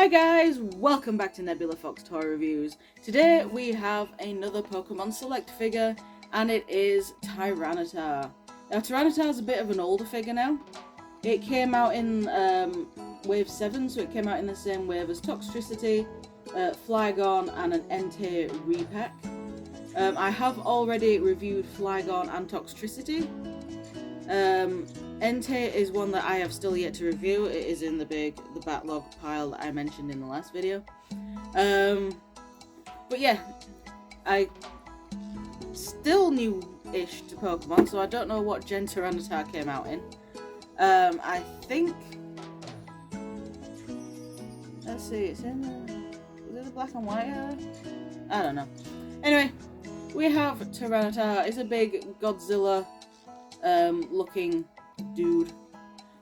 Hi guys, welcome back to Nebula Fox Toy Reviews. Today we have another Pokemon Select figure, and it is Tyranitar. Now Tyranitar is a bit of an older figure now. It came out in Wave 7, so it came out in the same wave as Toxtricity, Flygon, and an Entei repack. I have already reviewed Flygon and Toxtricity. Entei is one that I have still yet to review. It is in the backlog pile that I mentioned in the last video. But yeah, I still new-ish to Pokemon, so I don't know what Gen Tyranitar came out in. I think, let's see, it's in is it the black and white area? I don't know. Anyway, we have Tyranitar. It's a big Godzilla looking dude.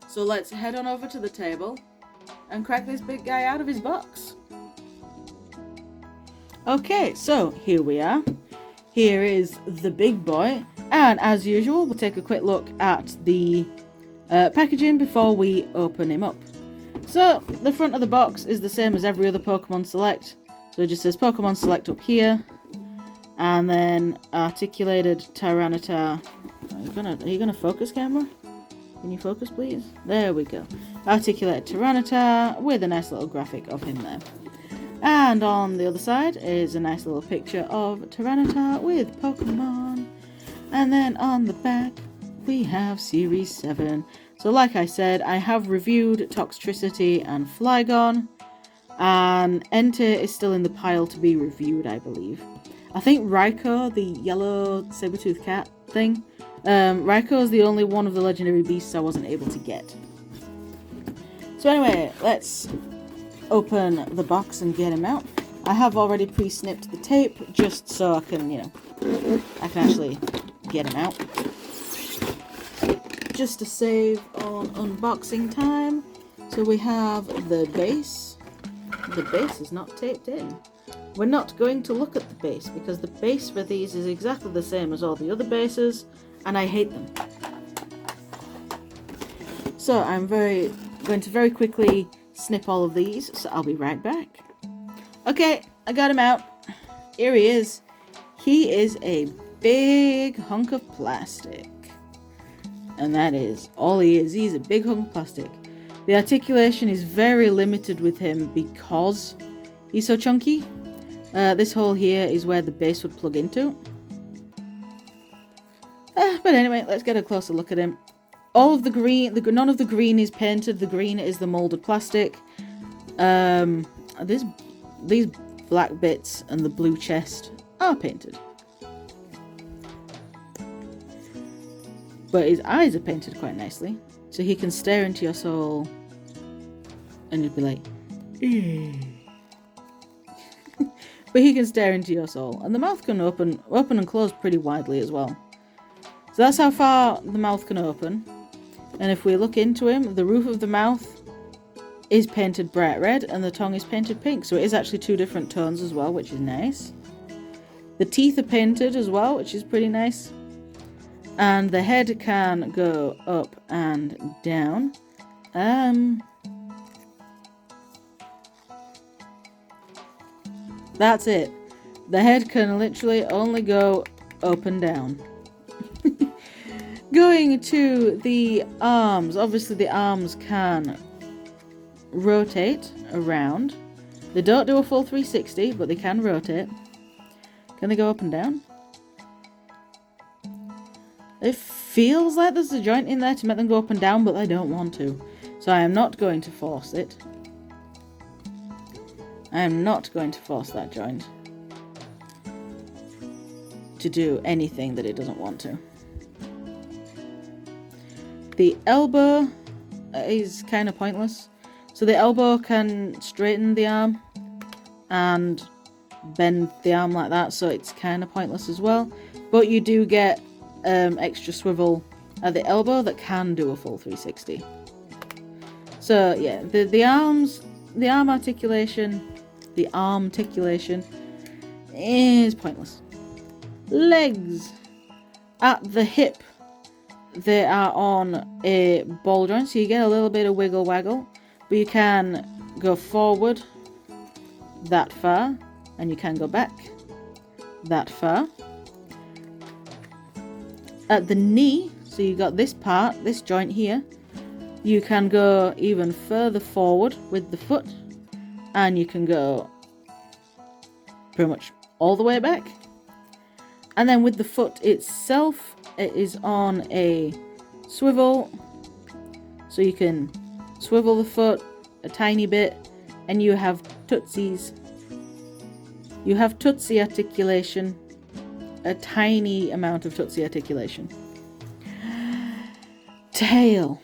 So let's head on over to the table and crack this big guy out of his box. Okay, so here we are. Here is the big boy, and as usual we'll take a quick look at the packaging before we open him up. So the front of the box is the same as every other Pokemon Select, so it just says Pokemon Select up here, and then articulated Tyranitar. Are you gonna focus, camera? Can you focus, please? There we go. Articulated Tyranitar with a nice little graphic of him there. And on the other side is a nice little picture of Tyranitar with Pokemon. And then on the back we have Series 7. So like I said, I have reviewed Toxtricity and Flygon, and Entei is still in the pile to be reviewed, I believe. I think Raikou, the yellow saber-toothed cat thing, Raikou is the only one of the legendary beasts I wasn't able to get. So anyway, let's open the box and get him out. I have already pre-snipped the tape just so I can, I can actually get him out. Just to save on unboxing time. So we have the base. The base is not taped in. We're not going to look at the base because the base for these is exactly the same as all the other bases, and I hate them. So I'm going to very quickly snip all of these, so I'll be right back. Okay, I got him out. Here he is. He is a big hunk of plastic. And that is all he is. He's a big hunk of plastic. The articulation is very limited with him because he's so chunky. This hole here is where the base would plug into. But anyway, let's get a closer look at him. All of the green, none of the green is painted. The green is the molded plastic. These black bits and the blue chest are painted. But his eyes are painted quite nicely, so he can stare into your soul and you'd be like, but he can stare into your soul, and the mouth can open and close pretty widely as well. So that's how far the mouth can open. And if we look into him, the roof of the mouth is painted bright red and the tongue is painted pink, so it is actually two different tones as well, which is nice. The teeth are painted as well, which is pretty nice. And the head can go up and down. That's it. The head can literally only go up and down. Going to the arms, obviously the arms can rotate around. They don't do a full 360, but they can rotate. Can they go up and down? It feels like there's a joint in there to make them go up and down, but I don't want to. So I am not going to force it. I am not going to force that joint to do anything that it doesn't want to. The elbow is kind of pointless. So the elbow can straighten the arm and bend the arm like that, so it's kind of pointless as well. But you do get extra swivel at the elbow that can do a full 360. So yeah, the arm articulation is pointless. Legs. At the hip, they are on a ball joint, so you get a little bit of wiggle waggle, but you can go forward that far, and you can go back that far. At the knee, so you got this part, this joint here, you can go even further forward with the foot, and you can go pretty much all the way back. And then with the foot itself, it is on a swivel, so you can swivel the foot a tiny bit, and you have tootsies. You have tootsie articulation, a tiny amount of tootsie articulation. Tail.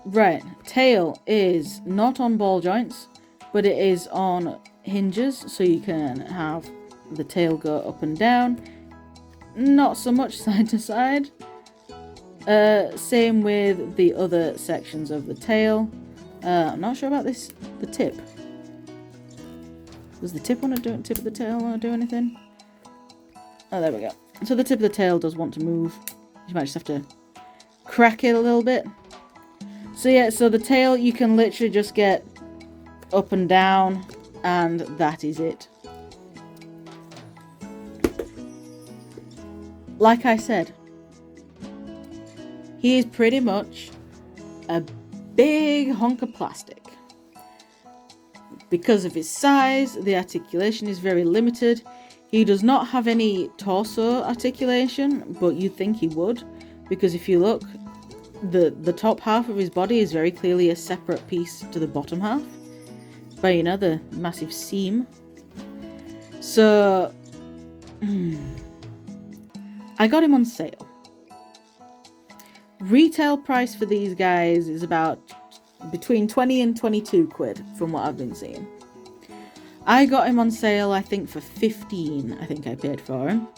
Right, tail is not on ball joints, but it is on hinges, so you can have the tail go up and down. Not so much side to side. Same with the other sections of the tail. I'm not sure about this, the tip. Does the tip of the tail want to do anything? Oh, there we go. So the tip of the tail does want to move. You might just have to crack it a little bit. So yeah, so the tail you can literally just get up and down, and that is it. Like I said, he is pretty much a big hunk of plastic. Because of his size, the articulation is very limited. He does not have any torso articulation, but you'd think he would, because if you look, the top half of his body is very clearly a separate piece to the bottom half, by, you know, the massive seam. So, I got him on sale. Retail price for these guys is about between 20 and 22 quid from what I've been seeing. I got him on sale, I think, for 15, I think I paid for him.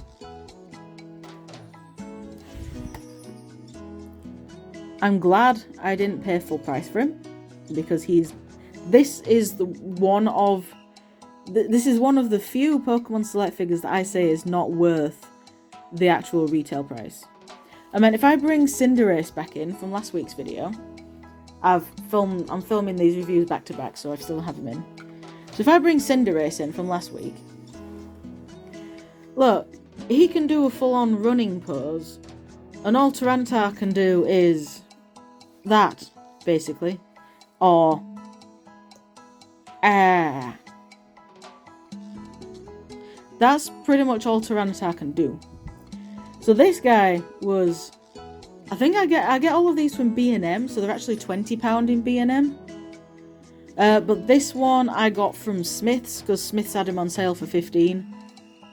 I'm glad I didn't pay full price for him, because this is one of the few Pokemon Select figures that I say is not worth the actual retail price. I mean, if I bring Cinderace back in from last week's video, I'm filming these reviews back to back, so I still have them in. So if I bring Cinderace in from last week, look, he can do a full-on running pose, and all Tyranitar can do is that, basically. Or that's pretty much all Tyranitar can do. So this guy was, I think I get all of these from B&M, so they're actually £20 in B&M. But this one I got from Smith's, because Smith's had him on sale for 15.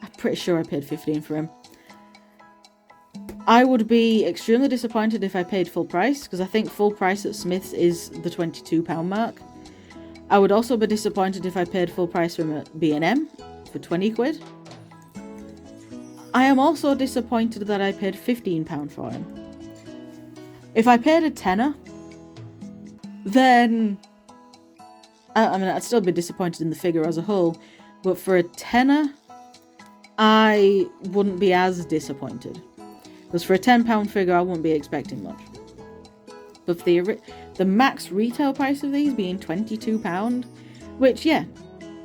I'm pretty sure I paid 15 for him. I would be extremely disappointed if I paid full price, because I think full price at Smith's is the £22 mark. I would also be disappointed if I paid full price from at B&M for 20 quid. I am also disappointed that I paid £15 for him. If I paid a tenner, then I mean, I'd still be disappointed in the figure as a whole, but for a tenner, I wouldn't be as disappointed. Because for a £10 figure, I wouldn't be expecting much. But for the max retail price of these being £22, which, yeah,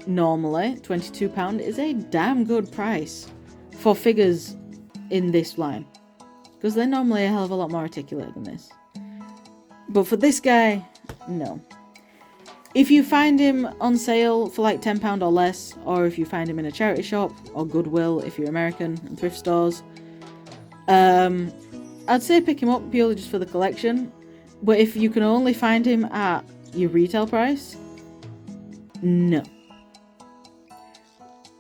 normally £22 is a damn good price for figures in this line. Because they're normally a hell of a lot more articulate than this. But for this guy, no. If you find him on sale for like £10 or less, or if you find him in a charity shop, or Goodwill if you're American, and thrift stores, I'd say pick him up purely just for the collection. But if you can only find him at your retail price, no.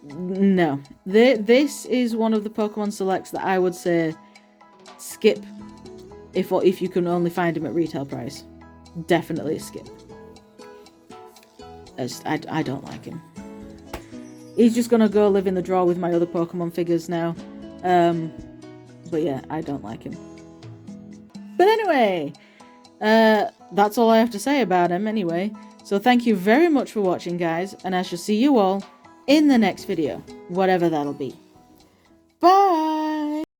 No. This is one of the Pokemon Selects that I would say skip if you can only find him at retail price. Definitely skip. I don't like him. He's just gonna go live in the drawer with my other Pokemon figures now. But yeah, I don't like him. But anyway, that's all I have to say about him anyway. So thank you very much for watching, guys, and I shall see you all in the next video, whatever that'll be. Bye!